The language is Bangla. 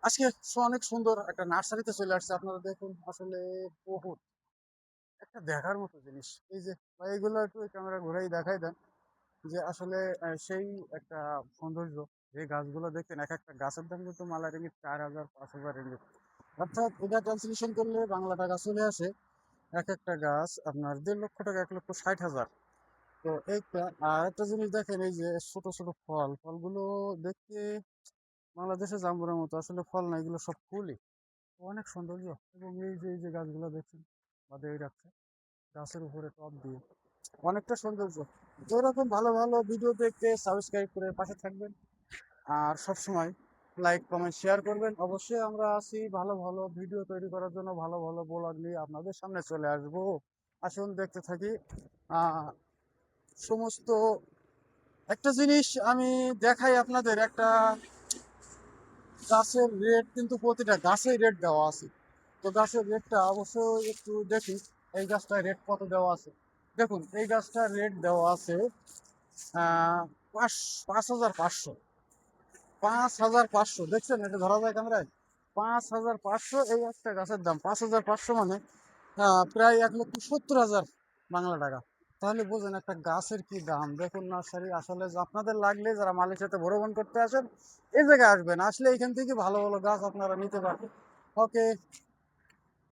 আজকে অনেক সুন্দর একটা নার্সারিতে চলে আসছে। আপনারা দেখুন আসলে বহুত একটা দেখার মতো জিনিস। এই যে ভাই এগুলো একটু ক্যামেরা ঘুরাই দেখাই দেন যে আসলে সেই একটা সৌন্দর্য। যে গাছগুলো দেখতেন এক একটা গাছের দাম কিন্তু মালা রিঙ্গিত 4,000 5,000 রিঙ্গিত। অর্থাৎ এটা ট্রান্সলেশন করলে বাংলা টাকা চলে আসে এক একটা গাছ আপনার 1.5 লক্ষ টাকা 1,60,000। তো এইটা আর একটা জিনিস দেখেন এই যে ছোট ছোট ফলগুলো দেখতে বাংলাদেশে জাম্বুরের মতো আসলে ফল না, এগুলো সব ফুলই। অনেক সৌন্দর্য। এবং এই যে গাছগুলো দেখছেন বাদে রাখছে গাছের উপরে টব দিয়ে অনেকটা সৌন্দর্য। তো এরকম ভালো ভালো ভিডিও দেখতে সাবস্ক্রাইব করে পাশে থাকবেন আর সব সময় লাইক কমেন্ট শেয়ার করবেন। অবশ্যই আমরা আছি ভালো ভালো ভিডিও তৈরি করার জন্য, ভালো ভালো ব্লগ নিয়ে আপনাদের সামনে চলে আসবো। আসুন দেখতে থাকি সমস্ত। একটা জিনিস আমি দেখাই আপনাদের, একটা গাছের রেট কিন্তু প্রতিটা গাছেই রেট দেওয়া আছে। তো গাছের রেটটা অবশ্যই একটু দেখি এই গাছটার রেট কত দেওয়া আছে। দেখুন এই গাছটার রেট দেওয়া আছে আহ পাঁচ 5,500। 5,500 দেখছেন, এটা ধরা যায় ক্যামেরায়। 5,500 এই একটা গাছের দাম। 5,500 মানে প্রায় 1,70,000 বাংলা টাকা। তাহলে বোঝেন একটা গাছের কি দাম। দেখুন নার্সারি আসলে যে আপনাদের লাগলে যারা মালয়েশিয়াতে ভ্রমণ করতে আসেন এই জায়গায় আসবেন, আসলে এখান থেকে ভালো ভালো গাছ আপনারা নিতে পারবেন। ওকে।